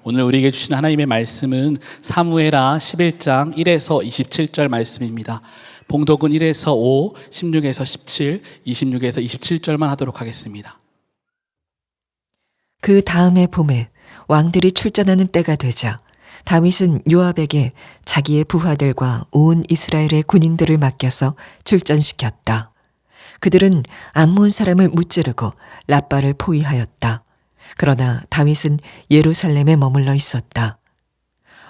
오늘 우리에게 주신 하나님의 말씀은 사무엘하 11장 1에서 27절 말씀입니다. 봉독은 1에서 5, 16에서 17, 26에서 27절만 하도록 하겠습니다. 그 다음의 봄에 왕들이 출전하는 때가 되자 다윗은 요압에게 자기의 부하들과 온 이스라엘의 군인들을 맡겨서 출전시켰다. 그들은 암몬 사람을 무찌르고 랍바를 포위하였다. 그러나 다윗은 예루살렘에 머물러 있었다.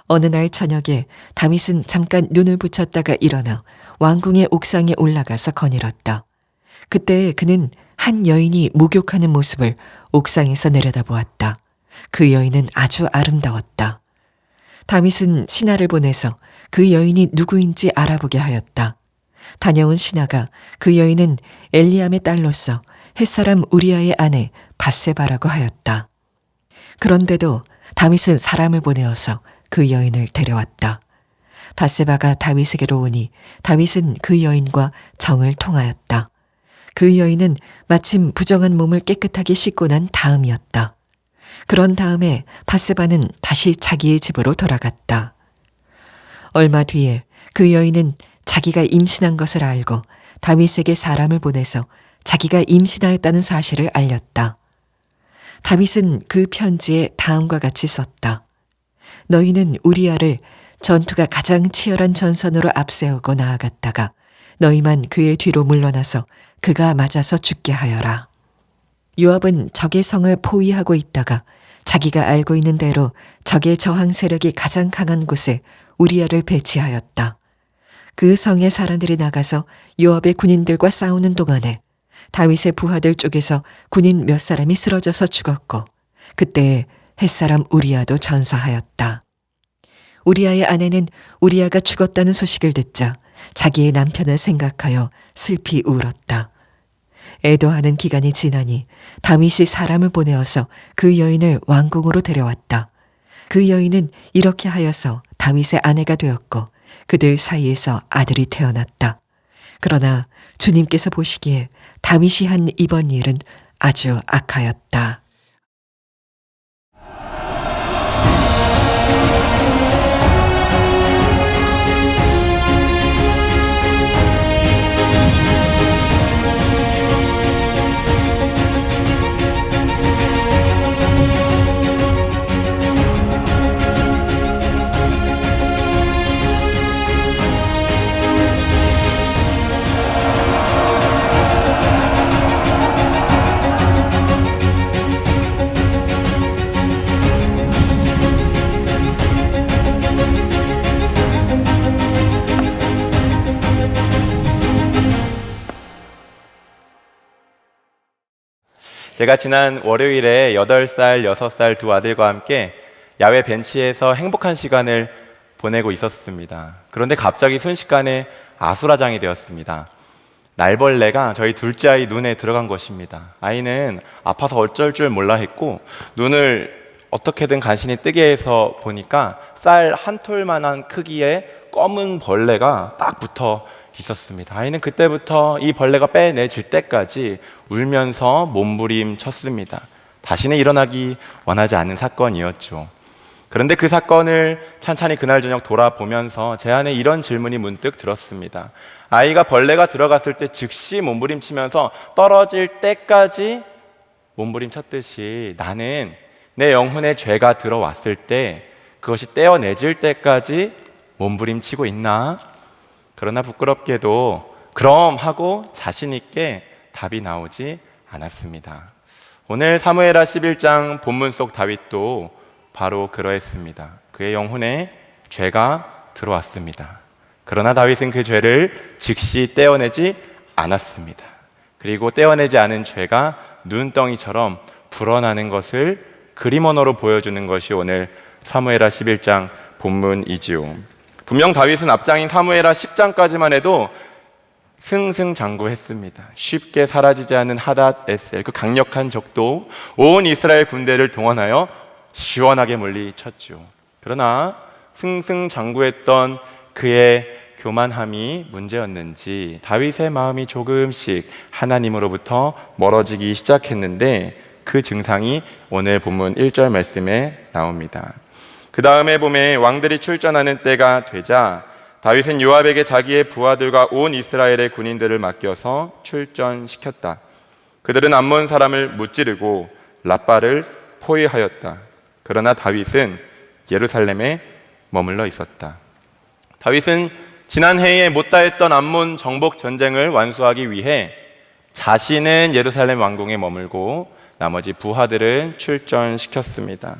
어느 날 저녁에 다윗은 잠깐 눈을 붙였다가 일어나 왕궁의 옥상에 올라가서 거닐었다. 그때 그는 한 여인이 목욕하는 모습을 옥상에서 내려다보았다. 그 여인은 아주 아름다웠다. 다윗은 신하를 보내서 그 여인이 누구인지 알아보게 하였다. 다녀온 신하가 그 여인은 엘리암의 딸로서 햇사람 우리아의 아내 밧세바라고 하였다. 그런데도 다윗은 사람을 보내어서 그 여인을 데려왔다. 밧세바가 다윗에게로 오니 다윗은 그 여인과 정을 통하였다. 그 여인은 마침 부정한 몸을 깨끗하게 씻고 난 다음이었다. 그런 다음에 밧세바는 다시 자기의 집으로 돌아갔다. 얼마 뒤에 그 여인은 자기가 임신한 것을 알고 다윗에게 사람을 보내서 자기가 임신하였다는 사실을 알렸다. 다윗은 그 편지에 다음과 같이 썼다. 너희는 우리아를 전투가 가장 치열한 전선으로 앞세우고 나아갔다가 너희만 그의 뒤로 물러나서 그가 맞아서 죽게 하여라. 요압은 적의 성을 포위하고 있다가 자기가 알고 있는 대로 적의 저항 세력이 가장 강한 곳에 우리아를 배치하였다. 그 성의 사람들이 나가서 요압의 군인들과 싸우는 동안에 다윗의 부하들 쪽에서 군인 몇 사람이 쓰러져서 죽었고 그때 햇사람 우리아도 전사하였다. 우리아의 아내는 우리아가 죽었다는 소식을 듣자 자기의 남편을 생각하여 슬피 울었다. 애도하는 기간이 지나니 다윗이 사람을 보내어서 그 여인을 왕궁으로 데려왔다. 그 여인은 이렇게 하여서 다윗의 아내가 되었고 그들 사이에서 아들이 태어났다. 그러나 주님께서 보시기에 다윗이 한 이번 일은 아주 악하였다. 제가 지난 월요일에 8살, 6살 두 아들과 함께 야외 벤치에서 행복한 시간을 보내고 있었습니다. 그런데 갑자기 순식간에 아수라장이 되었습니다. 날벌레가 저희 둘째 아이 눈에 들어간 것입니다. 아이는 아파서 어쩔 줄 몰라 했고 눈을 어떻게든 간신히 뜨게 해서 보니까 쌀 한 톨만한 크기의 검은 벌레가 딱 붙어 있었습니다. 아이는 그때부터 이 벌레가 빼내질 때까지 울면서 몸부림쳤습니다. 다시는 일어나기 원하지 않는 사건이었죠. 그런데 그 사건을 찬찬히 그날 저녁 돌아보면서 제 안에 이런 질문이 문득 들었습니다. 아이가 벌레가 들어갔을 때 즉시 몸부림치면서 떨어질 때까지 몸부림쳤듯이 나는 내 영혼에 죄가 들어왔을 때 그것이 떼어내질 때까지 몸부림치고 있나? 그러나 부끄럽게도 그럼 하고 자신 있게 답이 나오지 않았습니다. 오늘 사무엘하 11장 본문 속 다윗도 바로 그러했습니다. 그의 영혼에 죄가 들어왔습니다. 그러나 다윗은 그 죄를 즉시 떼어내지 않았습니다. 그리고 떼어내지 않은 죄가 눈덩이처럼 불어나는 것을 그림 언어로 보여주는 것이 오늘 사무엘하 11장 본문이지요. 분명 다윗은 앞장인 사무엘하 10장까지만 해도 승승장구했습니다. 쉽게 사라지지 않은 하닷 에셀, 그 강력한 적도 온 이스라엘 군대를 동원하여 시원하게 물리쳤죠. 그러나 승승장구했던 그의 교만함이 문제였는지 다윗의 마음이 조금씩 하나님으로부터 멀어지기 시작했는데 그 증상이 오늘 본문 1절 말씀에 나옵니다. 그 다음에 보면 왕들이 출전하는 때가 되자 다윗은 요압에게 자기의 부하들과 온 이스라엘의 군인들을 맡겨서 출전시켰다. 그들은 암몬 사람을 무찌르고 랍바를 포위하였다. 그러나 다윗은 예루살렘에 머물러 있었다. 다윗은 지난 해에 못다했던 암몬 정복 전쟁을 완수하기 위해 자신은 예루살렘 왕궁에 머물고 나머지 부하들은 출전시켰습니다.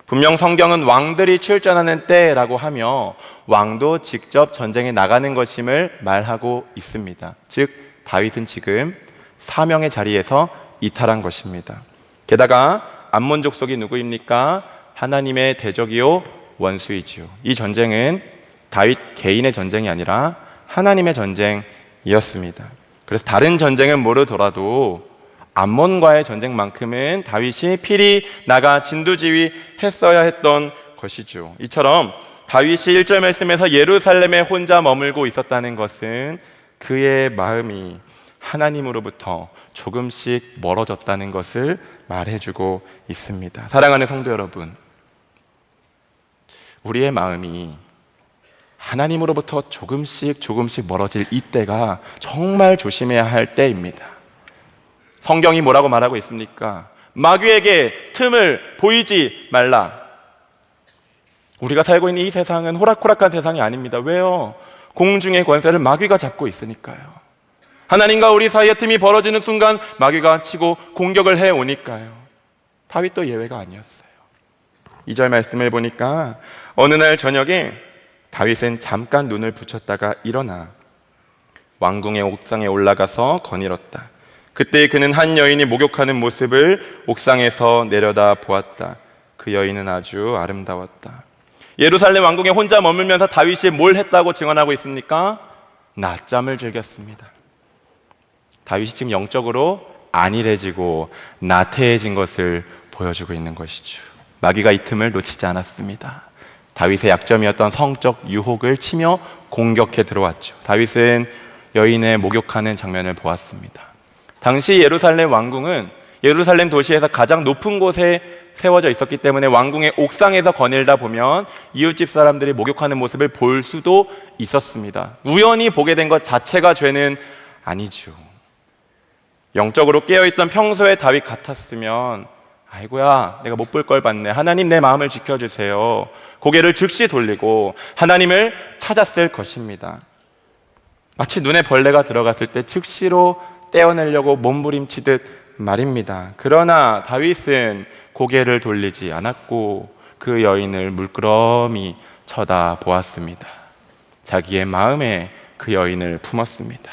분명 성경은 왕들이 출전하는 때라고 하며 왕도 직접 전쟁에 나가는 것임을 말하고 있습니다. 즉 다윗은 지금 사명의 자리에서 이탈한 것입니다. 게다가 암몬 족속이 누구입니까? 하나님의 대적이요 원수이지요. 이 전쟁은 다윗 개인의 전쟁이 아니라 하나님의 전쟁이었습니다. 그래서 다른 전쟁은 모르더라도 암몬과의 전쟁만큼은 다윗이 필히 나가 진두지휘했어야 했던 것이죠. 이처럼 다윗이 1절 말씀에서 예루살렘에 혼자 머물고 있었다는 것은 그의 마음이 하나님으로부터 조금씩 멀어졌다는 것을 말해주고 있습니다. 사랑하는 성도 여러분, 우리의 마음이 하나님으로부터 조금씩 멀어질 이때가 정말 조심해야 할 때입니다. 성경이 뭐라고 말하고 있습니까? 마귀에게 틈을 보이지 말라. 우리가 살고 있는 이 세상은 호락호락한 세상이 아닙니다. 왜요? 공중의 권세를 마귀가 잡고 있으니까요. 하나님과 우리 사이에 틈이 벌어지는 순간 마귀가 치고 공격을 해오니까요. 다윗도 예외가 아니었어요. 2절 말씀을 보니까 어느 날 저녁에 다윗은 잠깐 눈을 붙였다가 일어나 왕궁의 옥상에 올라가서 거닐었다. 그때 그는 한 여인이 목욕하는 모습을 옥상에서 내려다 보았다. 그 여인은 아주 아름다웠다. 예루살렘 왕궁에 혼자 머물면서 다윗이 뭘 했다고 증언하고 있습니까? 낮잠을 즐겼습니다. 다윗이 지금 영적으로 안일해지고 나태해진 것을 보여주고 있는 것이죠. 마귀가 이 틈을 놓치지 않았습니다. 다윗의 약점이었던 성적 유혹을 치며 공격해 들어왔죠. 다윗은 여인의 목욕하는 장면을 보았습니다. 당시 예루살렘 왕궁은 예루살렘 도시에서 가장 높은 곳에 세워져 있었기 때문에 왕궁의 옥상에서 거닐다 보면 이웃집 사람들이 목욕하는 모습을 볼 수도 있었습니다. 우연히 보게 된 것 자체가 죄는 아니죠. 영적으로 깨어있던 평소의 다윗 같았으면 아이고야, 내가 못 볼 걸 봤네. 하나님 내 마음을 지켜주세요. 고개를 즉시 돌리고 하나님을 찾았을 것입니다. 마치 눈에 벌레가 들어갔을 때 즉시로 떼어내려고 몸부림치듯 말입니다. 그러나 다윗은 고개를 돌리지 않았고 그 여인을 물끄러미 쳐다보았습니다. 자기의 마음에 그 여인을 품었습니다.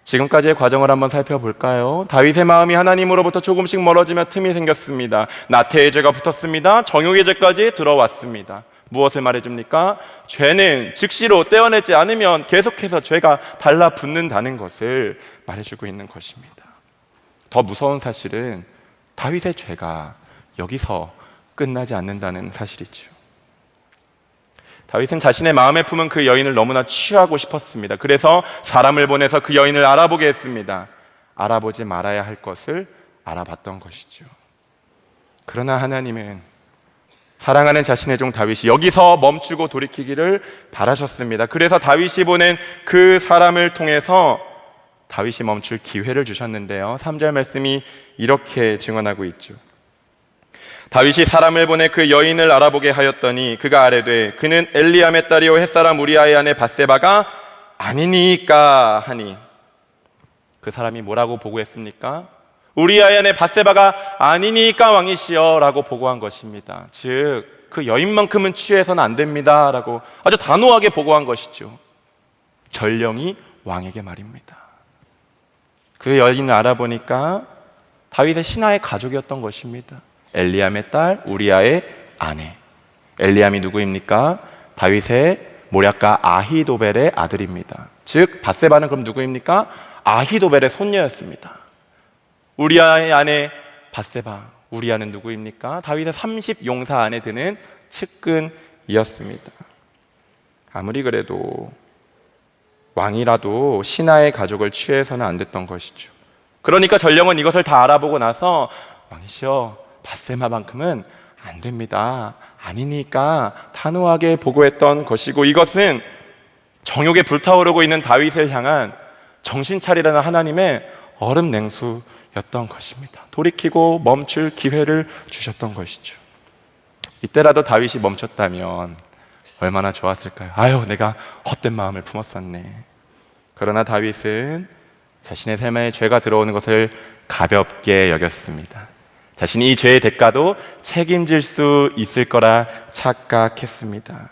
지금까지의 과정을 한번 살펴볼까요? 다윗의 마음이 하나님으로부터 조금씩 멀어지며 틈이 생겼습니다. 나태의 죄가 붙었습니다. 정욕의 죄까지 들어왔습니다. 무엇을 말해줍니까? 죄는 즉시로 떼어내지 않으면 계속해서 죄가 달라붙는다는 것을 말해주고 있는 것입니다. 더 무서운 사실은 다윗의 죄가 여기서 끝나지 않는다는 사실이죠. 다윗은 자신의 마음에 품은 그 여인을 너무나 취하고 싶었습니다. 그래서 사람을 보내서 그 여인을 알아보게 했습니다. 알아보지 말아야 할 것을 알아봤던 것이죠. 그러나 하나님은 사랑하는 자신의 종 다윗이 여기서 멈추고 돌이키기를 바라셨습니다. 그래서 다윗이 보낸 그 사람을 통해서 다윗이 멈출 기회를 주셨는데요. 3절 말씀이 이렇게 증언하고 있죠. 다윗이 사람을 보내 그 여인을 알아보게 하였더니 그가 아뢰되 그는 엘리암의 딸이요 햇사람 우리아의 아내 밧세바가 아니니까 하니. 그 사람이 뭐라고 보고했습니까? 우리아의 아내 밧세바가 아니니까 왕이시여 라고 보고한 것입니다. 즉 그 여인만큼은 취해서는 안 됩니다 라고 아주 단호하게 보고한 것이죠. 전령이 왕에게 말입니다. 그 여인을 알아보니까 다윗의 신하의 가족이었던 것입니다. 엘리암의 딸 우리아의 아내. 엘리암이 누구입니까? 다윗의 모략가 아히도벨의 아들입니다. 즉 밧세바는 그럼 누구입니까? 아히도벨의 손녀였습니다. 우리아의 아내 밧세바. 우리아는 누구입니까? 다윗의 30용사 안에 드는 측근이었습니다. 아무리 그래도 왕이라도 신하의 가족을 취해서는 안 됐던 것이죠. 그러니까 전령은 이것을 다 알아보고 나서 왕이시여 밧세바만큼은 안 됩니다. 아니니까 단호하게 보고했던 것이고, 이것은 정욕에 불타오르고 있는 다윗을 향한 정신 차리라는 하나님의 얼음 냉수였던 것입니다. 돌이키고 멈출 기회를 주셨던 것이죠. 이때라도 다윗이 멈췄다면 얼마나 좋았을까요? 아유, 내가 헛된 마음을 품었었네. 그러나 다윗은 자신의 삶에 죄가 들어오는 것을 가볍게 여겼습니다. 자신이 이 죄의 대가도 책임질 수 있을 거라 착각했습니다.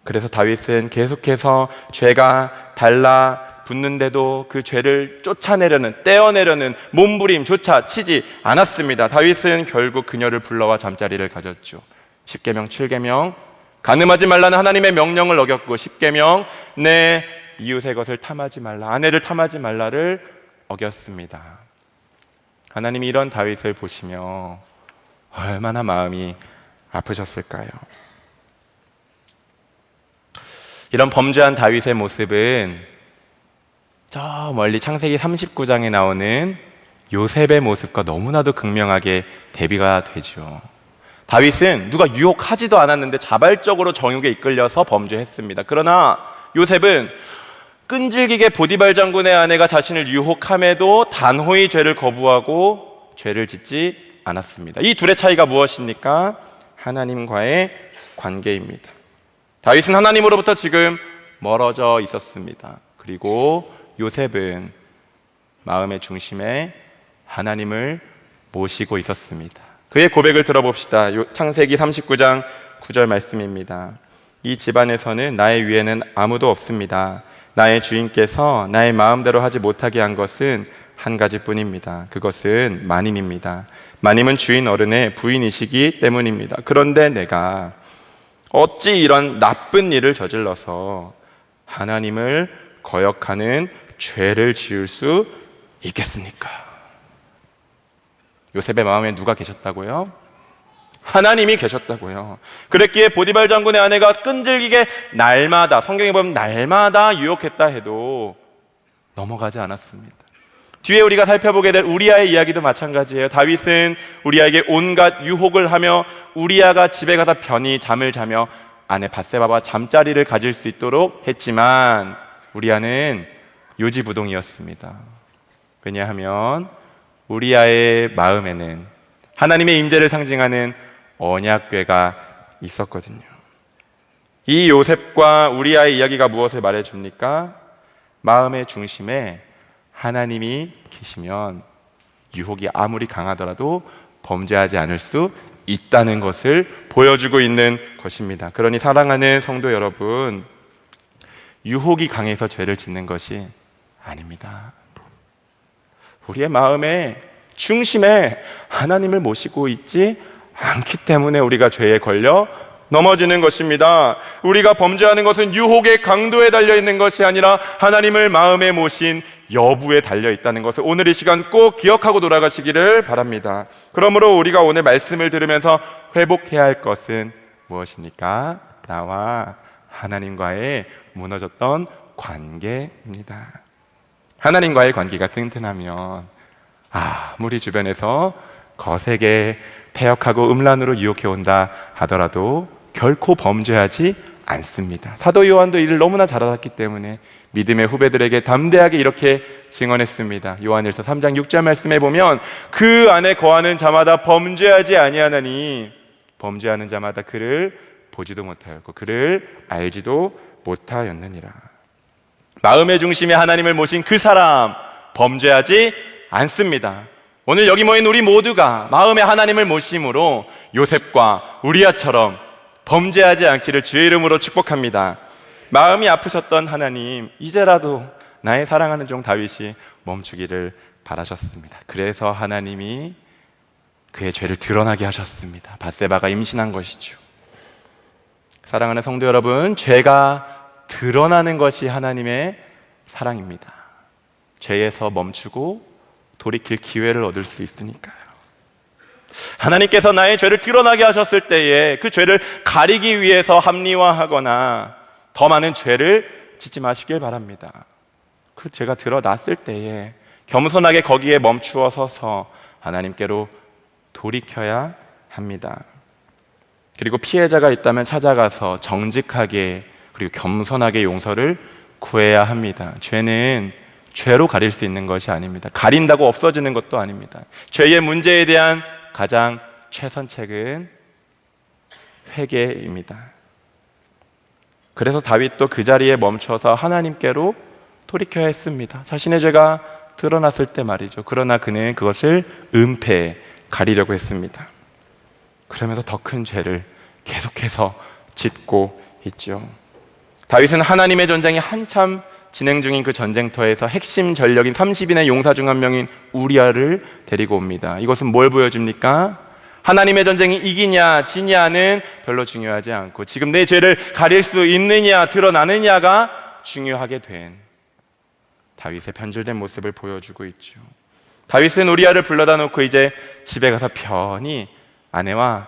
그래서 다윗은 계속해서 죄가 달라붙는데도 그 죄를 쫓아내려는, 떼어내려는 몸부림조차 치지 않았습니다. 다윗은 결국 그녀를 불러와 잠자리를 가졌죠. 10계명, 7계명, 간음하지 말라는 하나님의 명령을 어겼고, 10계명, 내 이웃의 것을 탐하지 말라, 아내를 탐하지 말라를 어겼습니다. 하나님이 이런 다윗을 보시며 얼마나 마음이 아프셨을까요? 이런 범죄한 다윗의 모습은 저 멀리 창세기 39장에 나오는 요셉의 모습과 너무나도 극명하게 대비가 되죠. 다윗은 누가 유혹하지도 않았는데 자발적으로 정욕에 이끌려서 범죄했습니다. 그러나 요셉은 끈질기게 보디발 장군의 아내가 자신을 유혹함에도 단호히 죄를 거부하고 죄를 짓지 않았습니다. 이 둘의 차이가 무엇입니까? 하나님과의 관계입니다. 다윗은 하나님으로부터 지금 멀어져 있었습니다. 그리고 요셉은 마음의 중심에 하나님을 모시고 있었습니다. 그의 고백을 들어봅시다. 창세기 39장 9절 말씀입니다. 이 집안에서는 나의 위에는 아무도 없습니다. 나의 주인께서 나의 마음대로 하지 못하게 한 것은 한 가지뿐입니다. 그것은 마님입니다. 마님은 주인 어른의 부인이시기 때문입니다. 그런데 내가 어찌 이런 나쁜 일을 저질러서 하나님을 거역하는 죄를 지을 수 있겠습니까? 요셉의 마음에 누가 계셨다고요? 하나님이 계셨다고요. 그랬기에 보디발 장군의 아내가 끈질기게 날마다, 성경에 보면 날마다 유혹했다 해도 넘어가지 않았습니다. 뒤에 우리가 살펴보게 될 우리아의 이야기도 마찬가지예요. 다윗은 우리아에게 온갖 유혹을 하며 우리아가 집에 가서 편히 잠을 자며 아내 밧세바와 잠자리를 가질 수 있도록 했지만 우리아는 요지부동이었습니다. 왜냐하면 우리아의 마음에는 하나님의 임재를 상징하는 언약궤가 있었거든요. 이 요셉과 우리아의 이야기가 무엇을 말해줍니까? 마음의 중심에 하나님이 계시면 유혹이 아무리 강하더라도 범죄하지 않을 수 있다는 것을 보여주고 있는 것입니다. 그러니 사랑하는 성도 여러분, 유혹이 강해서 죄를 짓는 것이 아닙니다. 우리의 마음의 중심에 하나님을 모시고 있지 않기 때문에 우리가 죄에 걸려 넘어지는 것입니다. 우리가 범죄하는 것은 유혹의 강도에 달려있는 것이 아니라 하나님을 마음에 모신 여부에 달려있다는 것을 오늘 이 시간 꼭 기억하고 돌아가시기를 바랍니다. 그러므로 우리가 오늘 말씀을 들으면서 회복해야 할 것은 무엇입니까? 나와 하나님과의 무너졌던 관계입니다. 하나님과의 관계가 튼튼하면 아무리 주변에서 거세게 패역하고 음란으로 유혹해 온다 하더라도 결코 범죄하지 않습니다. 사도 요한도 이를 너무나 잘 알았기 때문에 믿음의 후배들에게 담대하게 이렇게 증언했습니다. 요한일서 3장 6절 말씀에 보면 그 안에 거하는 자마다 범죄하지 아니하나니 범죄하는 자마다 그를 보지도 못하였고 그를 알지도 못하였느니라. 마음의 중심에 하나님을 모신 그 사람 범죄하지 않습니다. 오늘 여기 모인 우리 모두가 마음에 하나님을 모심으로 요셉과 우리아처럼 범죄하지 않기를 주의 이름으로 축복합니다. 마음이 아프셨던 하나님, 이제라도 나의 사랑하는 종 다윗이 멈추기를 바라셨습니다. 그래서 하나님이 그의 죄를 드러나게 하셨습니다. 밧세바가 임신한 것이죠. 사랑하는 성도 여러분, 죄가 드러나는 것이 하나님의 사랑입니다. 죄에서 멈추고 돌이킬 기회를 얻을 수 있으니까요. 하나님께서 나의 죄를 드러나게 하셨을 때에 그 죄를 가리기 위해서 합리화하거나 더 많은 죄를 짓지 마시길 바랍니다. 그 죄가 드러났을 때에 겸손하게 거기에 멈추어 서서 하나님께로 돌이켜야 합니다. 그리고 피해자가 있다면 찾아가서 정직하게 그리고 겸손하게 용서를 구해야 합니다. 죄는 죄로 가릴 수 있는 것이 아닙니다. 가린다고 없어지는 것도 아닙니다. 죄의 문제에 대한 가장 최선책은 회개입니다. 그래서 다윗도 그 자리에 멈춰서 하나님께로 돌이켜야 했습니다. 자신의 죄가 드러났을 때 말이죠. 그러나 그는 그것을 은폐 가리려고 했습니다. 그러면서 더 큰 죄를 계속해서 짓고 있죠. 다윗은 하나님의 전쟁이 한참 진행 중인 그 전쟁터에서 핵심 전력인 30인의 용사 중 한 명인 우리아를 데리고 옵니다. 이것은 뭘 보여줍니까? 하나님의 전쟁이 이기냐 지냐는 별로 중요하지 않고 지금 내 죄를 가릴 수 있느냐 드러나느냐가 중요하게 된 다윗의 변질된 모습을 보여주고 있죠. 다윗은 우리아를 불러다 놓고 이제 집에 가서 편히 아내와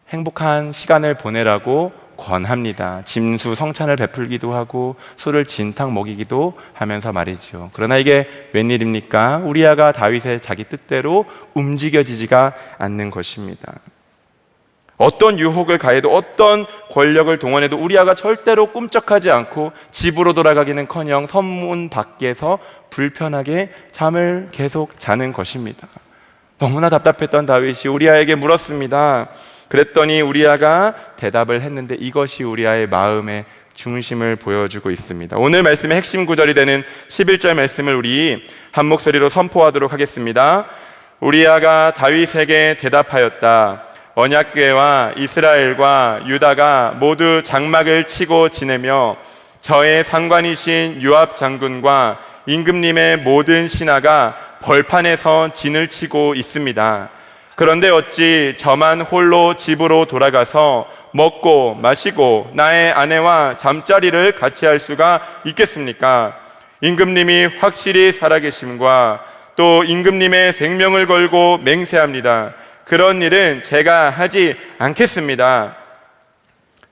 행복한 시간을 보내라고 권합니다. 짐수 성찬을 베풀기도 하고 술을 진탕 먹이기도 하면서 말이죠. 그러나 이게 웬일입니까? 우리아가 다윗의 자기 뜻대로 움직여지지가 않는 것입니다. 어떤 유혹을 가해도 어떤 권력을 동원해도 우리아가 절대로 꿈쩍하지 않고 집으로 돌아가기는커녕 선문 밖에서 불편하게 잠을 계속 자는 것입니다. 너무나 답답했던 다윗이 우리아에게 물었습니다. 그랬더니 우리아가 대답을 했는데 이것이 우리아의 마음의 중심을 보여주고 있습니다. 오늘 말씀의 핵심 구절이 되는 11절 말씀을 우리 한 목소리로 선포하도록 하겠습니다. 우리아가 다윗에게 대답하였다. 언약궤와 이스라엘과 유다가 모두 장막을 치고 지내며 저의 상관이신 요압 장군과 임금님의 모든 신하가 벌판에서 진을 치고 있습니다. 그런데 어찌 저만 홀로 집으로 돌아가서 먹고 마시고 나의 아내와 잠자리를 같이 할 수가 있겠습니까? 임금님이 확실히 살아계심과 또 임금님의 생명을 걸고 맹세합니다. 그런 일은 제가 하지 않겠습니다.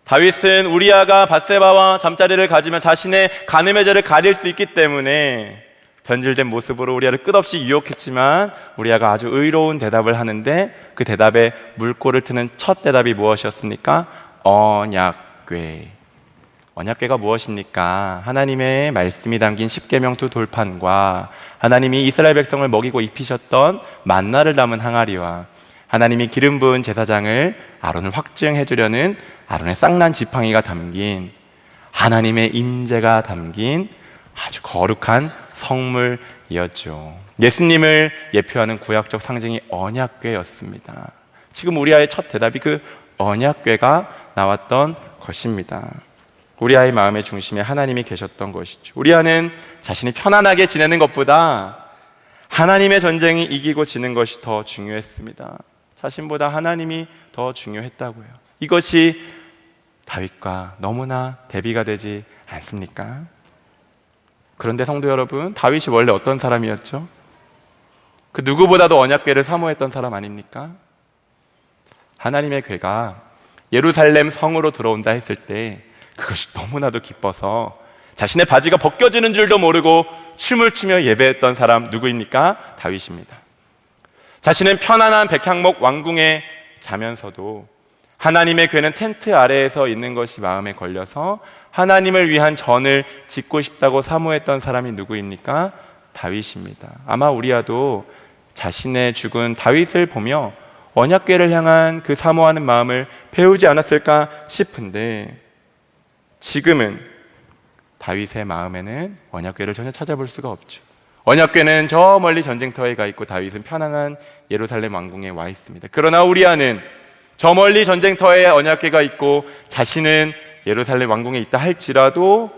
다윗은 우리아가 밧세바와 잠자리를 가지면 자신의 간음의 죄를 가릴 수 있기 때문에 변질된 모습으로 우리아를 끝없이 유혹했지만 우리아가 아주 의로운 대답을 하는데 그 대답에 물꼬를 트는 첫 대답이 무엇이었습니까? 언약궤. 언약궤가 무엇입니까? 하나님의 말씀이 담긴 십계명투 돌판과 하나님이 이스라엘 백성을 먹이고 입히셨던 만나를 담은 항아리와 하나님이 기름 부은 제사장을 아론을 확증해 주려는 아론의 쌍난 지팡이가 담긴 하나님의 임재가 담긴 아주 거룩한 성물이었죠. 예수님을 예표하는 구약적 상징이 언약궤였습니다. 지금 우리아의 첫 대답이 그 언약궤가 나왔던 것입니다. 우리아의 마음의 중심에 하나님이 계셨던 것이죠. 우리아는 자신이 편안하게 지내는 것보다 하나님의 전쟁이 이기고 지는 것이 더 중요했습니다. 자신보다 하나님이 더 중요했다고요. 이것이 다윗과 너무나 대비가 되지 않습니까? 그런데 성도 여러분, 다윗이 원래 어떤 사람이었죠? 그 누구보다도 언약궤를 사모했던 사람 아닙니까? 하나님의 궤가 예루살렘 성으로 들어온다 했을 때 그것이 너무나도 기뻐서 자신의 바지가 벗겨지는 줄도 모르고 춤을 추며 예배했던 사람 누구입니까? 다윗입니다. 자신은 편안한 백향목 왕궁에 자면서도 하나님의 궤는 텐트 아래에서 있는 것이 마음에 걸려서 하나님을 위한 전을 짓고 싶다고 사모했던 사람이 누구입니까? 다윗입니다. 아마 우리아도 자신의 죽은 다윗을 보며 언약궤를 향한 그 사모하는 마음을 배우지 않았을까 싶은데 지금은 다윗의 마음에는 언약궤를 전혀 찾아볼 수가 없죠. 언약궤는 저 멀리 전쟁터에 가 있고 다윗은 편안한 예루살렘 왕궁에 와 있습니다. 그러나 우리아는 저 멀리 전쟁터에 언약궤가 있고 자신은 예루살렘 왕궁에 있다 할지라도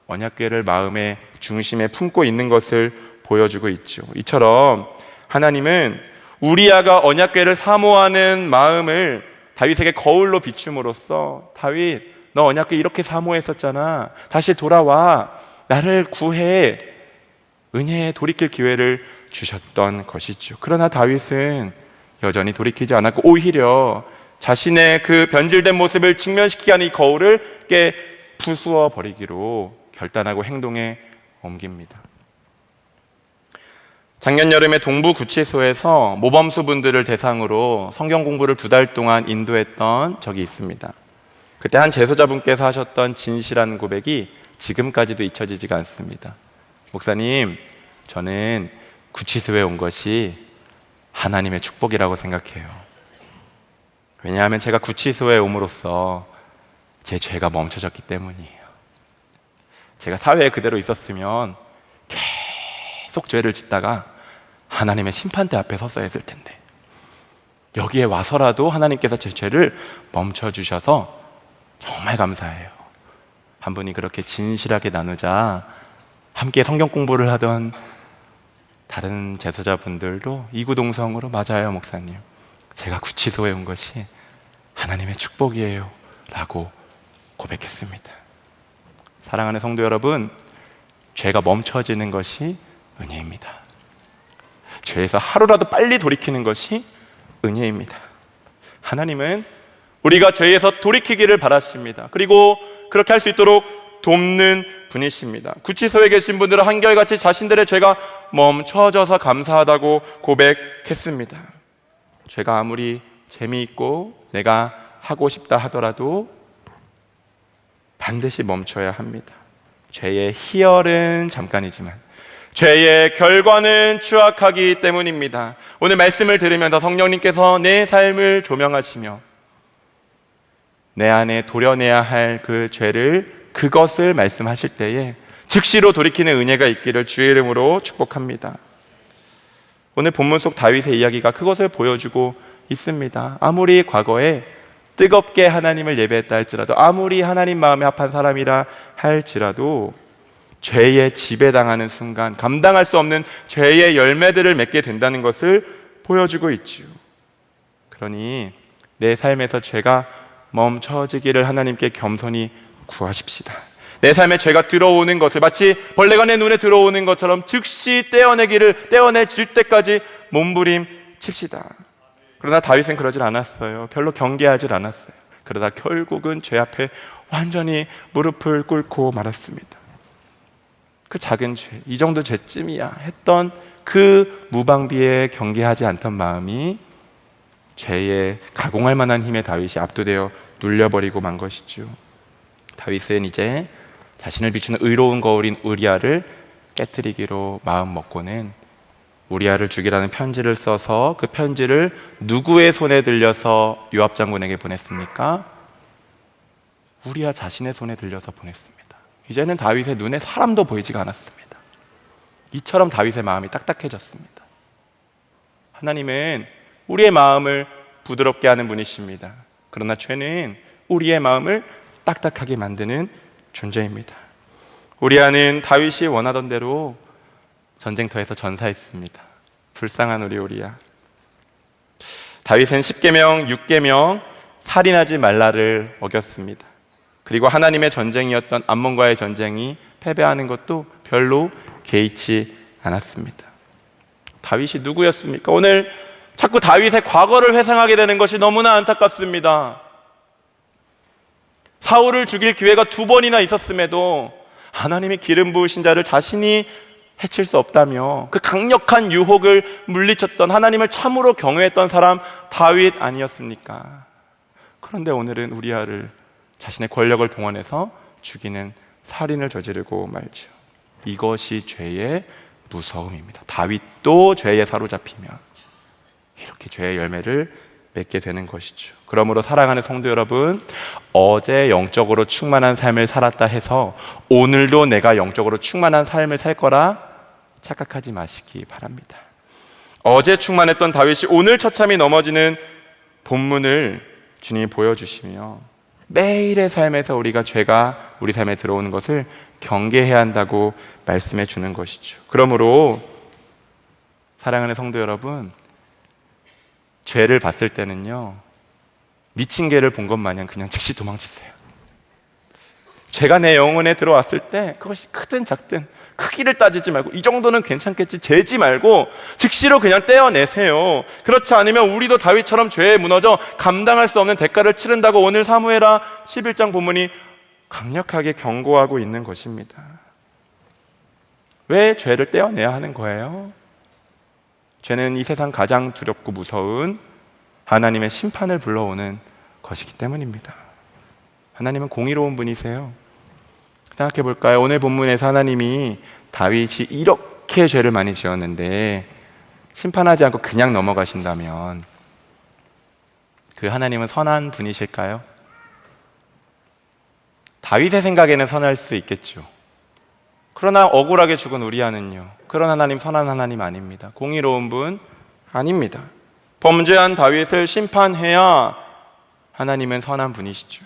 언약궤를 마음의 중심에 품고 있는 것을 보여주고 있죠. 이처럼 하나님은 우리아가 언약궤를 사모하는 마음을 다윗에게 거울로 비춤으로써 다윗, 너 언약궤 이렇게 사모했었잖아. 다시 돌아와. 나를 구해. 은혜에 돌이킬 기회를 주셨던 것이죠. 그러나 다윗은 여전히 돌이키지 않았고 오히려 자신의 그 변질된 모습을 직면시키게 하는 이 거울을 깨 부수어 버리기로 결단하고 행동에 옮깁니다. 작년 여름에 동부 구치소에서 모범수 분들을 대상으로 성경 공부를 2달 동안 인도했던 적이 있습니다. 그때 한 제소자분께서 하셨던 진실한 고백이 지금까지도 잊혀지지가 않습니다. 목사님, 저는 구치소에 온 것이 하나님의 축복이라고 생각해요. 왜냐하면 제가 구치소에 옴으로써 제 죄가 멈춰졌기 때문이에요. 제가 사회에 그대로 있었으면 계속 죄를 짓다가 하나님의 심판대 앞에 섰어야 했을 텐데, 여기에 와서라도 하나님께서 제 죄를 멈춰주셔서 정말 감사해요. 한 분이 그렇게 진실하게 나누자 함께 성경 공부를 하던 다른 제소자분들도 이구동성으로 맞아요, 목사님. 제가 구치소에 온 것이 하나님의 축복이에요 라고 고백했습니다. 사랑하는 성도 여러분, 죄가 멈춰지는 것이 은혜입니다. 죄에서 하루라도 빨리 돌이키는 것이 은혜입니다. 하나님은 우리가 죄에서 돌이키기를 바라십니다. 그리고 그렇게 할 수 있도록 돕는 분이십니다. 구치소에 계신 분들은 한결같이 자신들의 죄가 멈춰져서 감사하다고 고백했습니다. 죄가 아무리 재미있고 내가 하고 싶다 하더라도 반드시 멈춰야 합니다. 죄의 희열은 잠깐이지만 죄의 결과는 추악하기 때문입니다. 오늘 말씀을 들으면서 성령님께서 내 삶을 조명하시며 내 안에 도려내야 할 그 죄를, 그것을 말씀하실 때에 즉시로 돌이키는 은혜가 있기를 주의 이름으로 축복합니다. 오늘 본문 속 다윗의 이야기가 그것을 보여주고 있습니다. 아무리 과거에 뜨겁게 하나님을 예배했다 할지라도, 아무리 하나님 마음에 합한 사람이라 할지라도 죄에 지배당하는 순간 감당할 수 없는 죄의 열매들을 맺게 된다는 것을 보여주고 있지요. 그러니 내 삶에서 죄가 멈춰지기를 하나님께 겸손히 구하십시다. 내 삶에 죄가 들어오는 것을 마치 벌레가 내 눈에 들어오는 것처럼 즉시 떼어내질 때까지 몸부림칩시다. 그러나 다윗은 그러질 않았어요. 별로 경계하질 않았어요. 그러다 결국은 죄 앞에 완전히 무릎을 꿇고 말았습니다. 그 작은 죄, 이 정도 죄쯤이야 했던 그 무방비에 경계하지 않던 마음이 죄에 가공할 만한 힘에 다윗이 압도되어 눌려버리고 만 것이죠. 다윗은 이제 자신을 비추는 의로운 거울인 우리아를 깨뜨리기로 마음 먹고는 우리아를 죽이라는 편지를 써서 그 편지를 누구의 손에 들려서 요압 장군에게 보냈습니까? 우리아 자신의 손에 들려서 보냈습니다. 이제는 다윗의 눈에 사람도 보이지가 않았습니다. 이처럼 다윗의 마음이 딱딱해졌습니다. 하나님은 우리의 마음을 부드럽게 하는 분이십니다. 그러나 죄는 우리의 마음을 딱딱하게 만드는 존재입니다. 우리아는 다윗이 원하던 대로 전쟁터에서 전사했습니다. 불쌍한 우리 우리아. 다윗은 10계명, 6계명 살인하지 말라를 어겼습니다. 그리고 하나님의 전쟁이었던 암몬과의 전쟁이 패배하는 것도 별로 개의치 않았습니다. 다윗이 누구였습니까? 오늘 자꾸 다윗의 과거를 회상하게 되는 것이 너무나 안타깝습니다. 사울을 죽일 기회가 2번이나 있었음에도 하나님이 기름 부으신 자를 자신이 해칠 수 없다며 그 강력한 유혹을 물리쳤던, 하나님을 참으로 경외했던 사람 다윗 아니었습니까? 그런데 오늘은 우리아를 자신의 권력을 동원해서 죽이는 살인을 저지르고 말죠. 이것이 죄의 무서움입니다. 다윗도 죄에 사로잡히면 이렇게 죄의 열매를 맺게 되는 것이죠. 그러므로 사랑하는 성도 여러분, 어제 영적으로 충만한 삶을 살았다 해서 오늘도 내가 영적으로 충만한 삶을 살 거라 착각하지 마시기 바랍니다. 어제 충만했던 다윗이 오늘 처참히 넘어지는 본문을 주님이 보여주시며 매일의 삶에서 우리가 죄가 우리 삶에 들어오는 것을 경계해야 한다고 말씀해 주는 것이죠. 그러므로 사랑하는 성도 여러분, 죄를 봤을 때는요, 미친 개를 본 것 마냥 그냥 즉시 도망치세요. 죄가 내 영혼에 들어왔을 때 그것이 크든 작든 크기를 따지지 말고 이 정도는 괜찮겠지 재지 말고 즉시로 그냥 떼어내세요. 그렇지 않으면 우리도 다윗처럼 죄에 무너져 감당할 수 없는 대가를 치른다고 오늘 사무엘하 11장 본문이 강력하게 경고하고 있는 것입니다. 왜 죄를 떼어내야 하는 거예요? 죄는 이 세상 가장 두렵고 무서운 하나님의 심판을 불러오는 것이기 때문입니다. 하나님은 공의로운 분이세요. 생각해 볼까요? 오늘 본문에서 하나님이 다윗이 이렇게 죄를 많이 지었는데 심판하지 않고 그냥 넘어가신다면 그 하나님은 선한 분이실까요? 다윗의 생각에는 선할 수 있겠죠. 그러나 억울하게 죽은 우리아는요, 그런 하나님, 선한 하나님 아닙니다. 공의로운 분 아닙니다. 범죄한 다윗을 심판해야 하나님은 선한 분이시죠.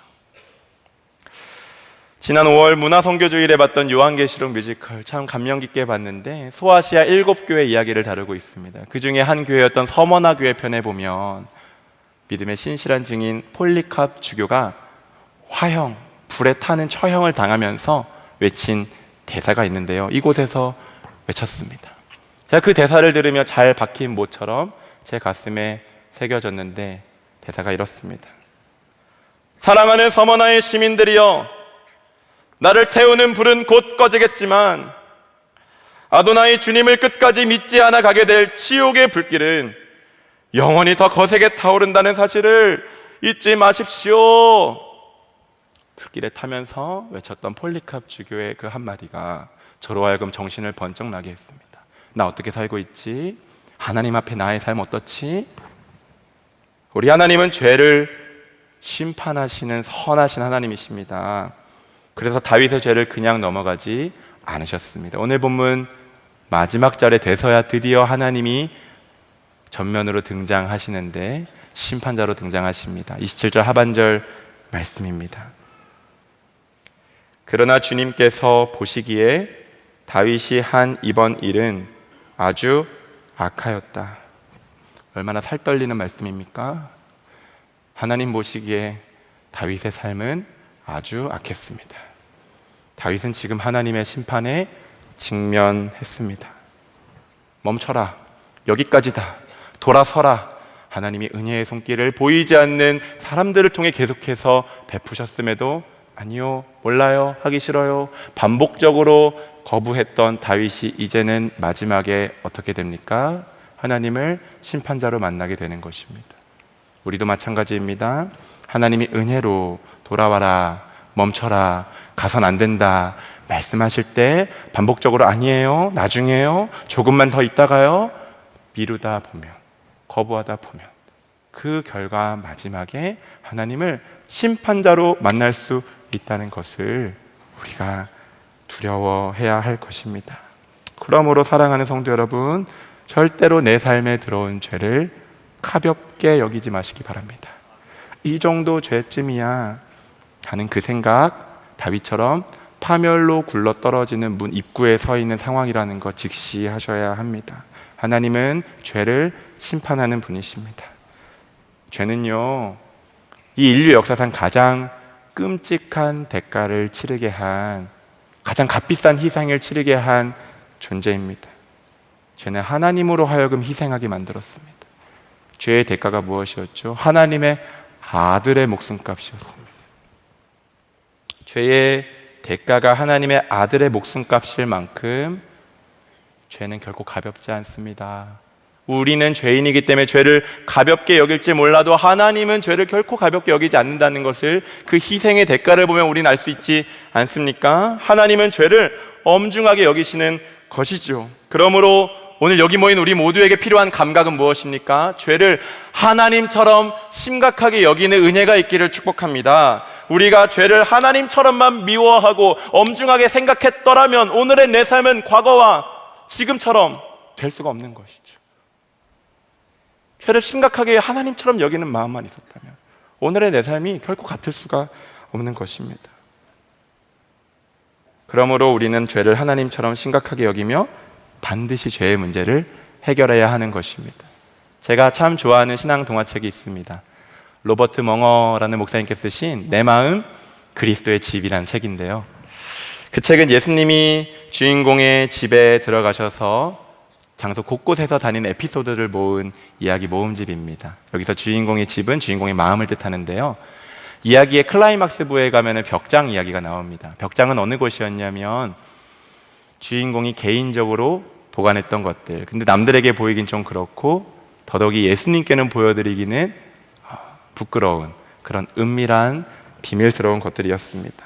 지난 5월 문화선교주일에 봤던 요한계시록 뮤지컬 참 감명 깊게 봤는데 소아시아 7교회 이야기를 다루고 있습니다. 그 중에 한 교회였던 서머나 교회 편에 보면 믿음의 신실한 증인 폴리캅 주교가 화형, 불에 타는 처형을 당하면서 외친 대사가 있는데요, 이곳에서 외쳤습니다. 제가 그 대사를 들으며 잘 박힌 모처럼 제 가슴에 새겨졌는데 대사가 이렇습니다. 사랑하는 서머나의 시민들이여, 나를 태우는 불은 곧 꺼지겠지만 아도나이 주님을 끝까지 믿지 않아 가게 될 지옥의 불길은 영원히 더 거세게 타오른다는 사실을 잊지 마십시오. 불길에 타면서 외쳤던 폴리캅 주교의 그 한마디가 저로 하여금 정신을 번쩍 나게 했습니다. 나 어떻게 살고 있지? 하나님 앞에 나의 삶 어떻지? 우리 하나님은 죄를 심판하시는 선하신 하나님이십니다. 그래서 다윗의 죄를 그냥 넘어가지 않으셨습니다. 오늘 본문 마지막 절에 돼서야 드디어 하나님이 전면으로 등장하시는데 심판자로 등장하십니다. 27절 하반절 말씀입니다. 그러나 주님께서 보시기에 다윗이 한 이번 일은 아주 악하였다. 얼마나 살 떨리는 말씀입니까? 하나님 보시기에 다윗의 삶은 아주 악했습니다. 다윗은 지금 하나님의 심판에 직면했습니다. 멈춰라, 여기까지다, 돌아서라. 하나님이 은혜의 손길을 보이지 않는 사람들을 통해 계속해서 베푸셨음에도 아니요, 몰라요, 하기 싫어요, 반복적으로 거부했던 다윗이 이제는 마지막에 어떻게 됩니까? 하나님을 심판자로 만나게 되는 것입니다. 우리도 마찬가지입니다. 하나님이 은혜로 돌아와라, 멈춰라, 가선 안 된다 말씀하실 때 반복적으로 아니에요, 나중에요, 조금만 더 있다가요, 미루다 보면, 거부하다 보면 그 결과 마지막에 하나님을 심판자로 만날 수 있다는 것을 우리가 두려워해야 할 것입니다. 그러므로 사랑하는 성도 여러분, 절대로 내 삶에 들어온 죄를 가볍게 여기지 마시기 바랍니다. 이 정도 죄쯤이야 하는 그 생각, 다윗처럼 파멸로 굴러 떨어지는 문 입구에 서 있는 상황이라는 것 직시하셔야 합니다. 하나님은 죄를 심판하는 분이십니다. 죄는요, 이 인류 역사상 가장 끔찍한 대가를 치르게 한, 가장 값비싼 희생을 치르게 한 존재입니다. 죄는 하나님으로 하여금 희생하게 만들었습니다. 죄의 대가가 무엇이었죠? 하나님의 아들의 목숨값이었습니다. 죄의 대가가 하나님의 아들의 목숨값일 만큼 죄는 결코 가볍지 않습니다. 우리는 죄인이기 때문에 죄를 가볍게 여길지 몰라도 하나님은 죄를 결코 가볍게 여기지 않는다는 것을 그 희생의 대가를 보면 우리는 알 수 있지 않습니까? 하나님은 죄를 엄중하게 여기시는 것이죠. 그러므로 오늘 여기 모인 우리 모두에게 필요한 감각은 무엇입니까? 죄를 하나님처럼 심각하게 여기는 은혜가 있기를 축복합니다. 우리가 죄를 하나님처럼만 미워하고 엄중하게 생각했더라면 오늘의 내 삶은 과거와 지금처럼 될 수가 없는 것이죠. 죄를 심각하게 하나님처럼 여기는 마음만 있었다면 오늘의 내 삶이 결코 같을 수가 없는 것입니다. 그러므로 우리는 죄를 하나님처럼 심각하게 여기며 반드시 죄의 문제를 해결해야 하는 것입니다. 제가 참 좋아하는 신앙 동화책이 있습니다. 로버트 멍어라는 목사님께서 쓰신 내 마음 그리스도의 집이라는 책인데요, 그 책은 예수님이 주인공의 집에 들어가셔서 장소 곳곳에서 다니는 에피소드를 모은 이야기 모음집입니다. 여기서 주인공의 집은 주인공의 마음을 뜻하는데요, 이야기의 클라이막스 부에 가면 벽장 이야기가 나옵니다. 벽장은 어느 곳이었냐면 주인공이 개인적으로 보관했던 것들, 근데 남들에게 보이긴 좀 그렇고 더더욱이 예수님께는 보여드리기는 부끄러운 그런 은밀한 비밀스러운 것들이었습니다.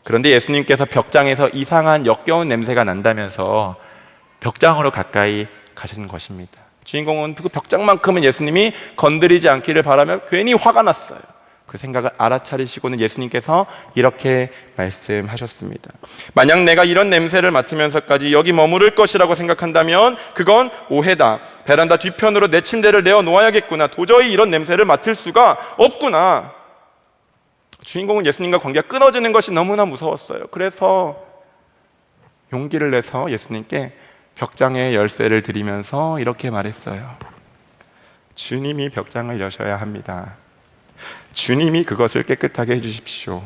그런데 예수님께서 벽장에서 이상한 역겨운 냄새가 난다면서 벽장으로 가까이 가신 것입니다. 주인공은 그 벽장만큼은 예수님이 건드리지 않기를 바라며 괜히 화가 났어요. 그 생각을 알아차리시고는 예수님께서 이렇게 말씀하셨습니다. 만약 내가 이런 냄새를 맡으면서까지 여기 머무를 것이라고 생각한다면 그건 오해다. 베란다 뒤편으로 내 침대를 내어 놓아야겠구나. 도저히 이런 냄새를 맡을 수가 없구나. 주인공은 예수님과 관계가 끊어지는 것이 너무나 무서웠어요. 그래서 용기를 내서 예수님께 벽장의 열쇠를 드리면서 이렇게 말했어요. 주님이 벽장을 여셔야 합니다. 주님이 그것을 깨끗하게 해주십시오.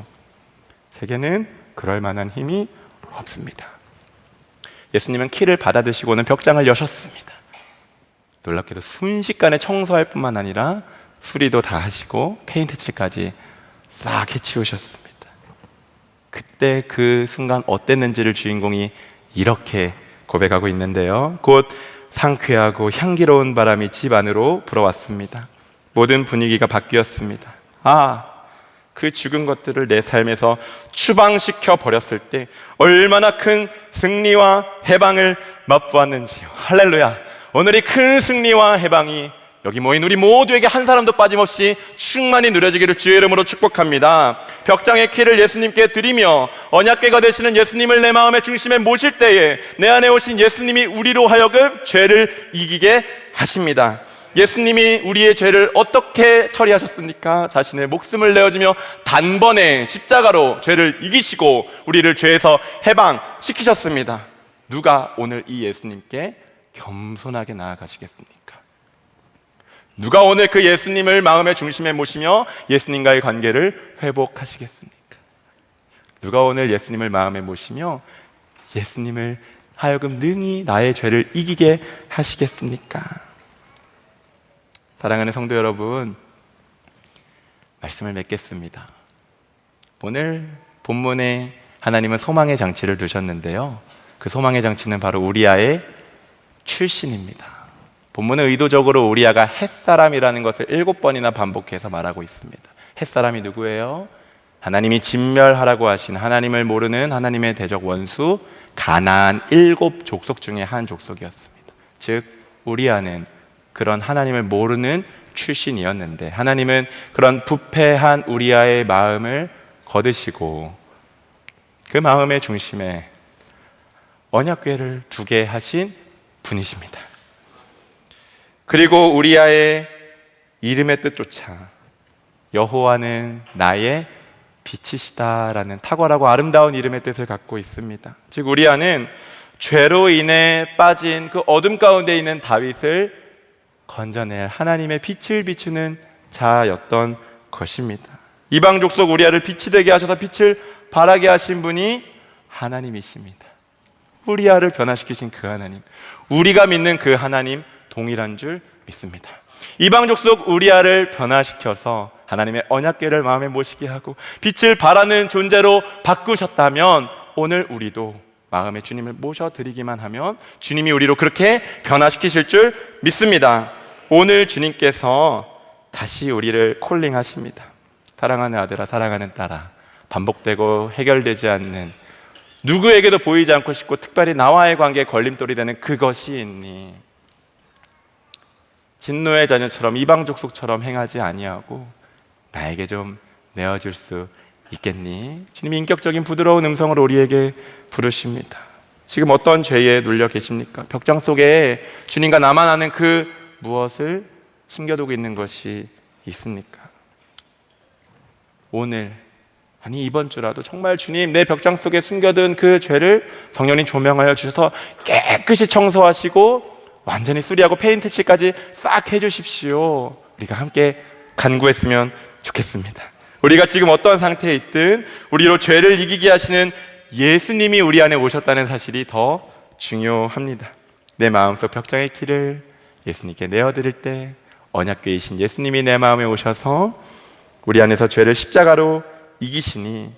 제게는 그럴 만한 힘이 없습니다. 예수님은 키를 받아드시고는 벽장을 여셨습니다. 놀랍게도 순식간에 청소할 뿐만 아니라 수리도 다 하시고 페인트 칠까지 싹 해치우셨습니다. 그때 그 순간 어땠는지를 주인공이 이렇게 고백하고 있는데요. 곧 상쾌하고 향기로운 바람이 집 안으로 불어왔습니다. 모든 분위기가 바뀌었습니다. 그 죽은 것들을 내 삶에서 추방시켜 버렸을 때 얼마나 큰 승리와 해방을 맛보았는지요. 할렐루야. 오늘 이 큰 승리와 해방이 여기 모인 우리 모두에게 한 사람도 빠짐없이 충만히 누려지기를 주의 이름으로 축복합니다. 벽장의 키를 예수님께 드리며 언약궤가 되시는 예수님을 내 마음의 중심에 모실 때에 내 안에 오신 예수님이 우리로 하여금 죄를 이기게 하십니다. 예수님이 우리의 죄를 어떻게 처리하셨습니까? 자신의 목숨을 내어주며 단번에 십자가로 죄를 이기시고 우리를 죄에서 해방시키셨습니다. 누가 오늘 이 예수님께 겸손하게 나아가시겠습니까? 누가 오늘 그 예수님을 마음의 중심에 모시며 예수님과의 관계를 회복하시겠습니까? 누가 오늘 예수님을 마음에 모시며 예수님을 하여금 능히 나의 죄를 이기게 하시겠습니까? 사랑하는 성도 여러분, 말씀을 맺겠습니다. 오늘 본문에 하나님은 소망의 장치를 두셨는데요, 그 소망의 장치는 바로 우리아의 출신입니다. 본문은 의도적으로 우리아가 햇사람이라는 것을 7번이나 반복해서 말하고 있습니다. 햇사람이 누구예요? 하나님이 진멸하라고 하신 하나님을 모르는 하나님의 대적 원수 가나안 7족속 중에 한 족속이었습니다. 즉 우리아는 그런 하나님을 모르는 출신이었는데 하나님은 그런 부패한 우리아의 마음을 거두시고 그 마음의 중심에 언약궤를 두게 하신 분이십니다. 그리고 우리아의 이름의 뜻조차 여호와는 나의 빛이시다라는 탁월하고 아름다운 이름의 뜻을 갖고 있습니다. 즉 우리아는 죄로 인해 빠진 그 어둠 가운데 있는 다윗을 건져낼 하나님의 빛을 비추는 자였던 것입니다. 이방 족속 우리아를 빛이 되게 하셔서 빛을 발하게 하신 분이 하나님이십니다. 우리아를 변화시키신 그 하나님, 우리가 믿는 그 하나님 동일한 줄 믿습니다. 이방 족속 우리아를 변화시켜서 하나님의 언약궤를 마음에 모시게 하고 빛을 발하는 존재로 바꾸셨다면 오늘 우리도 마음에 주님을 모셔드리기만 하면 주님이 우리로 그렇게 변화시키실 줄 믿습니다. 오늘 주님께서 다시 우리를 콜링하십니다. 사랑하는 아들아, 사랑하는 딸아, 반복되고 해결되지 않는 누구에게도 보이지 않고 싶고 특별히 나와의 관계에 걸림돌이 되는 그것이 있니? 진노의 자녀처럼 이방 족속처럼 행하지 아니하고 나에게 좀 내어줄 수 있겠니? 주님이 인격적인 부드러운 음성으로 우리에게 부르십니다. 지금 어떤 죄에 눌려 계십니까? 벽장 속에 주님과 나만 아는 그 무엇을 숨겨두고 있는 것이 있습니까? 오늘 아니 이번 주라도 정말 주님 내 벽장 속에 숨겨둔 그 죄를 성령님 조명하여 주셔서 깨끗이 청소하시고 완전히 수리하고 페인트 칠까지 싹 해주십시오. 우리가 함께 간구했으면 좋겠습니다. 우리가 지금 어떤 상태에 있든 우리로 죄를 이기게 하시는 예수님이 우리 안에 오셨다는 사실이 더 중요합니다. 내 마음속 벽장의 키를 예수님께 내어드릴 때 언약궤이신 예수님이 내 마음에 오셔서 우리 안에서 죄를 십자가로 이기시니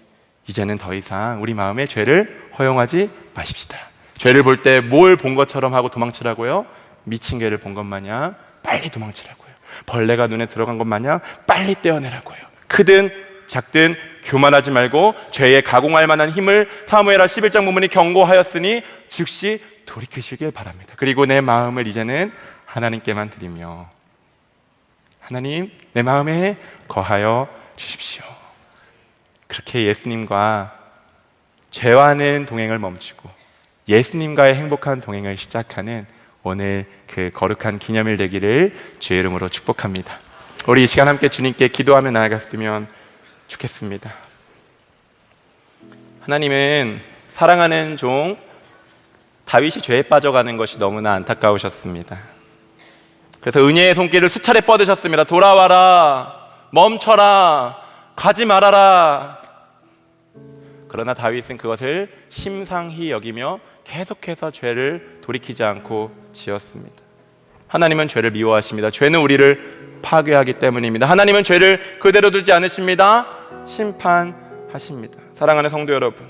이제는 더 이상 우리 마음에 죄를 허용하지 마십시다. 죄를 볼 때 뭘 본 것처럼 하고 도망치라고요? 미친 개를 본 것 마냥 빨리 도망치라고요. 벌레가 눈에 들어간 것 마냥 빨리 떼어내라고요. 크든 작든 교만하지 말고 죄에 가공할 만한 힘을 사무엘하 11장 본문이 경고하였으니 즉시 돌이키시길 바랍니다. 그리고 내 마음을 이제는 하나님께만 드리며 하나님 내 마음에 거하여 주십시오. 그렇게 예수님과 죄와는 동행을 멈추고 예수님과의 행복한 동행을 시작하는 오늘 그 거룩한 기념일 되기를 주의 이름으로 축복합니다. 우리 이 시간 함께 주님께 기도하며 나아갔으면 좋겠습니다. 하나님은 사랑하는 종 다윗이 죄에 빠져가는 것이 너무나 안타까우셨습니다. 그래서 은혜의 손길을 수차례 뻗으셨습니다. 돌아와라, 멈춰라, 가지 말아라. 그러나 다윗은 그것을 심상히 여기며 계속해서 죄를 돌이키지 않고 지었습니다. 하나님은 죄를 미워하십니다. 죄는 우리를 파괴하기 때문입니다. 하나님은 죄를 그대로 두지 않으십니다. 심판하십니다. 사랑하는 성도 여러분,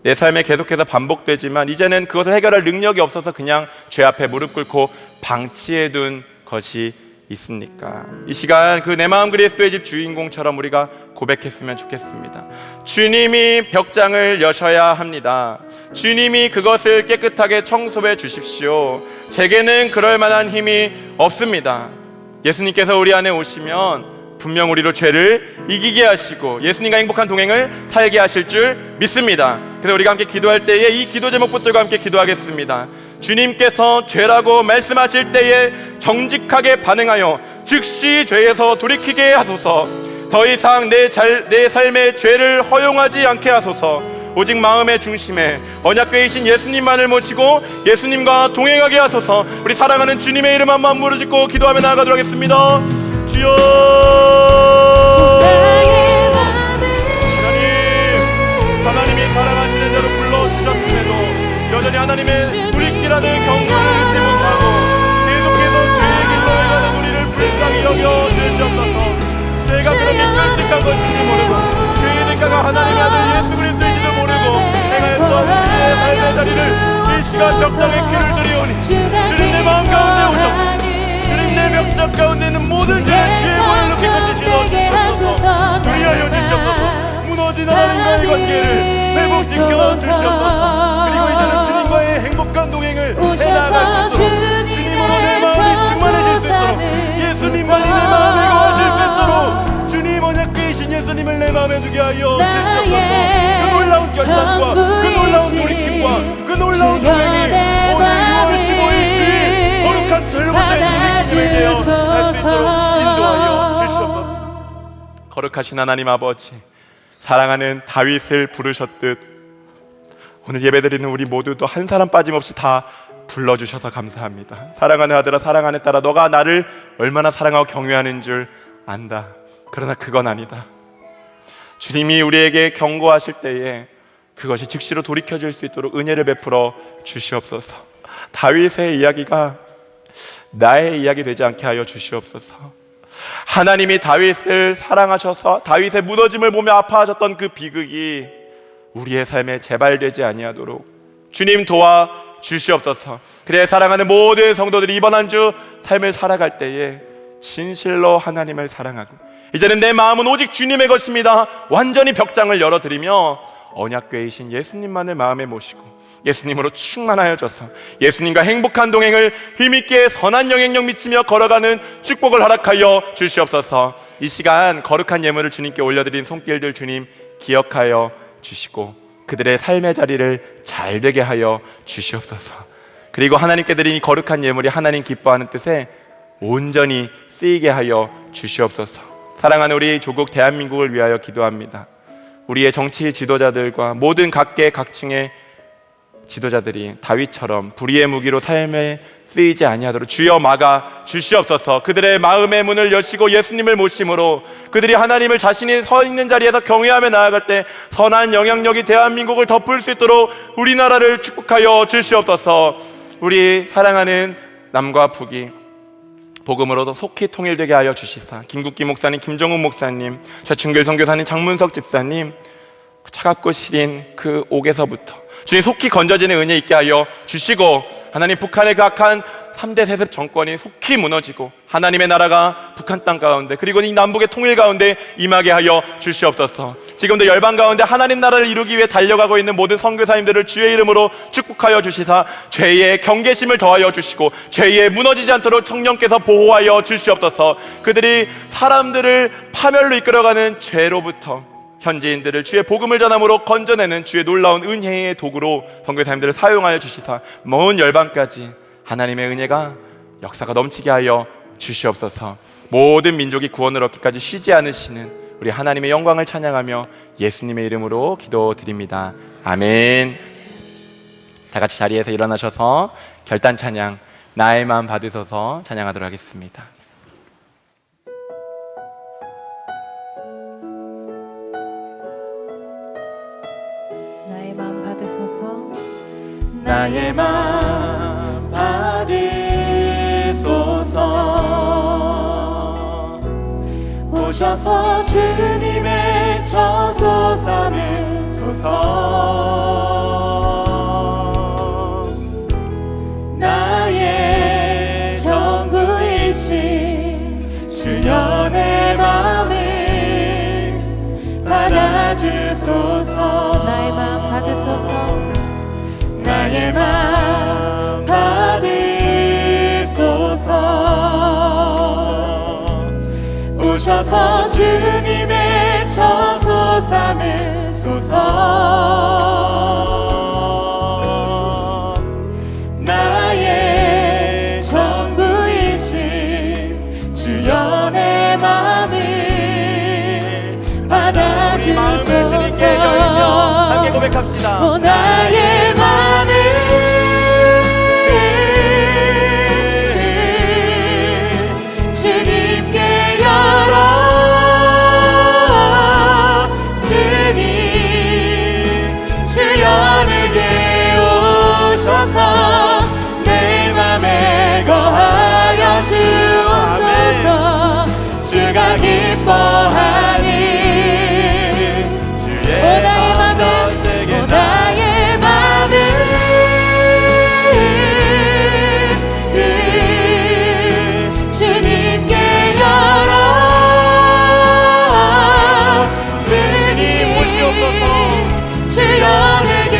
내 삶에 계속해서 반복되지만 이제는 그것을 해결할 능력이 없어서 그냥 죄 앞에 무릎 꿇고 방치해둔 것이 있습니까? 이 시간 그 내 마음 그리스도의 집 주인공처럼 우리가 고백했으면 좋겠습니다. 주님이 벽장을 여셔야 합니다. 주님이 그것을 깨끗하게 청소해 주십시오. 제게는 그럴 만한 힘이 없습니다. 예수님께서 우리 안에 오시면 분명 우리로 죄를 이기게 하시고 예수님과 행복한 동행을 살게 하실 줄 믿습니다. 그래서 우리가 함께 기도할 때에 이 기도 제목 붙들고 함께 기도하겠습니다. 주님께서 죄라고 말씀하실 때에 정직하게 반응하여 즉시 죄에서 돌이키게 하소서. 더 이상 내 삶의 죄를 허용하지 않게 하소서. 오직 마음의 중심에 언약궤이신 예수님만을 모시고 예수님과 동행하게 하소서. 우리 사랑하는 주님의 이름 한 번 부르짖고 기도하며 나아가도록 하겠습니다. 주여, 하나님이 사랑하시는 자로 불러주셨음에도 여전히 하나님의 불의기라는 경고를 잊지 못하고 계속해서 죄의 길로 행하는 우리를 불쌍히 여겨 주시옵소서. 죄가 그렇게 끔찍한 것인지 모르고 죄의 대가가 하나님의 아들 예수 그리스도인지도 모르고 행하였던 우리의 삶의 자리를 이 시간 벽장에 귀를 들이오니 주님 내 마음 가운데 오셔서 주님 내 벽장 가운데 있는 모든 죄의 모를 높이 끄시옵소서. 주의하여 주시옵소서. 무너진 하나님과의 관계를 회복시켜 주시옵소서. 그리고 이제는 주님과의 행복한 동행을 해나갈 수 있도록 주님으로 내 마음이 충만해질 수 있도록 예수님만이 내 마음에 거하실 수 있도록 주님 언약궤이신 예수님을 내 마음에 두게 하여 주시옵소서. 그 놀라운 결단과 그 놀라운 돌이킴과 그 놀라운 동행이 오늘 6월 15일 주일 거룩한 두 번째 주일 되어 할 수 있도록 인도하여 주시옵소서. 거룩하신 하나님 아버지, 사랑하는 다윗을 부르셨듯 오늘 예배드리는 우리 모두도 한 사람 빠짐없이 다 불러주셔서 감사합니다. 사랑하는 아들아, 사랑하는 딸아, 너가 나를 얼마나 사랑하고 경외하는 줄 안다. 그러나 그건 아니다. 주님이 우리에게 경고하실 때에 그것이 즉시로 돌이켜질 수 있도록 은혜를 베풀어 주시옵소서. 다윗의 이야기가 나의 이야기 되지 않게 하여 주시옵소서. 하나님이 다윗을 사랑하셔서 다윗의 무너짐을 보며 아파하셨던 그 비극이 우리의 삶에 재발되지 아니하도록 주님 도와 주시옵소서. 그래 사랑하는 모든 성도들이 이번 한 주 삶을 살아갈 때에 진실로 하나님을 사랑하고 이제는 내 마음은 오직 주님의 것입니다. 완전히 벽장을 열어드리며 언약궤이신 예수님만을 마음에 모시고 예수님으로 충만하여져서 예수님과 행복한 동행을 힘있게 선한 영향력 미치며 걸어가는 축복을 허락하여 주시옵소서. 이 시간 거룩한 예물을 주님께 올려드린 손길들 주님 기억하여 주시고 그들의 삶의 자리를 잘 되게 하여 주시옵소서. 그리고 하나님께 드린 이 거룩한 예물이 하나님 기뻐하는 뜻에 온전히 쓰이게 하여 주시옵소서. 사랑하는 우리 조국 대한민국을 위하여 기도합니다. 우리의 정치 지도자들과 모든 각계 각층의 지도자들이 다윗처럼 불의의 무기로 삶에 쓰이지 아니하도록 주여 막아 주시옵소서. 그들의 마음의 문을 여시고 예수님을 모심으로 그들이 하나님을 자신이 서 있는 자리에서 경외하며 나아갈 때 선한 영향력이 대한민국을 덮을 수 있도록 우리나라를 축복하여 주시옵소서. 우리 사랑하는 남과 북이 복음으로도 속히 통일되게 하여 주시사 김국기 목사님, 김정훈 목사님, 최충길 선교사님, 장문석 집사님 차갑고 시린 그 옥에서부터 주님 속히 건져지는 은혜 있게 하여 주시고, 하나님 북한의 그 악한 3대 세습 정권이 속히 무너지고 하나님의 나라가 북한 땅 가운데 그리고 이 남북의 통일 가운데 임하게 하여 주시옵소서. 지금도 열방 가운데 하나님 나라를 이루기 위해 달려가고 있는 모든 선교사님들을 주의 이름으로 축복하여 주시사 죄의 경계심을 더하여 주시고 죄에 무너지지 않도록 성령께서 보호하여 주시옵소서. 그들이 사람들을 파멸로 이끌어가는 죄로부터 현지인들을 주의 복음을 전함으로 건져내는 주의 놀라운 은혜의 도구로 선교사님들을 사용하여 주시사 먼 열방까지 하나님의 은혜가 역사가 넘치게 하여 주시옵소서. 모든 민족이 구원을 얻기까지 쉬지 않으시는 우리 하나님의 영광을 찬양하며 예수님의 이름으로 기도드립니다. 아멘. 다 같이 자리에서 일어나셔서 결단 찬양 나의 마음 받으소서 찬양하도록 하겠습니다. 나의 마음 받으소서. 나의 마음 받으소서. 오셔서 주님의 처소 삼으소서. 나의 전부이신 주여 내 마음을 받아주소서. 나의 마음 받으소서. 나의 마음 받으소서. 오셔서 주님의 처소 삼으소서. 나의 전부이신 주여 내 마음을 받아주소서. 함께 고백합시다. 오 나의 마음을 주님께 열었으니 주여 내게 오셔서 내 맘에 거하여 주옵소서. 주가 기뻐하니 오 나의 맘을 오 나의 맘을 주님께 열었으니 주여 내게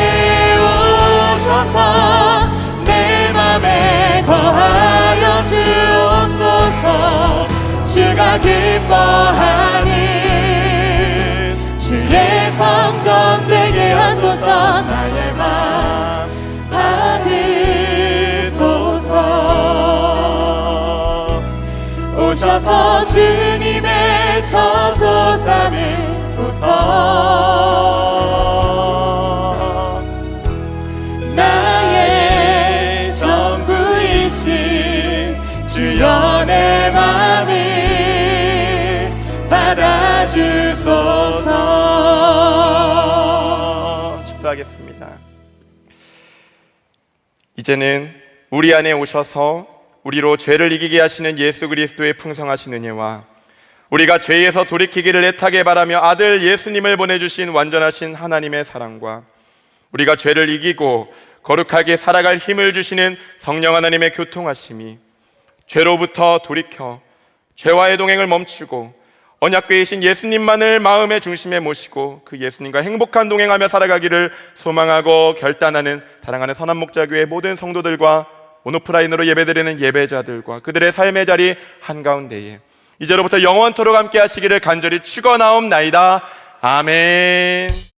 오셔서 내 맘에 거하여 주옵소서. 주가 기뻐하니 주의 성전 되게 하소서. 나의 마음 받으소서. 오셔서 주님의 처소 삼으소서. 나의 전부이신 주여 내 맘을 받아주소서. 축도하겠습니다. 이제는 우리 안에 오셔서 우리로 죄를 이기게 하시는 예수 그리스도의 풍성하신 은혜와 우리가 죄에서 돌이키기를 애타게 바라며 아들 예수님을 보내주신 완전하신 하나님의 사랑과 우리가 죄를 이기고 거룩하게 살아갈 힘을 주시는 성령 하나님의 교통하심이 죄로부터 돌이켜 죄와의 동행을 멈추고 언약궤이신 예수님만을 마음의 중심에 모시고 그 예수님과 행복한 동행하며 살아가기를 소망하고 결단하는 사랑하는 선한 목자교회 모든 성도들과 온오프라인으로 예배드리는 예배자들과 그들의 삶의 자리 한가운데에 이제로부터 영원토록 함께 하시기를 간절히 축원하옵나이다. 아멘.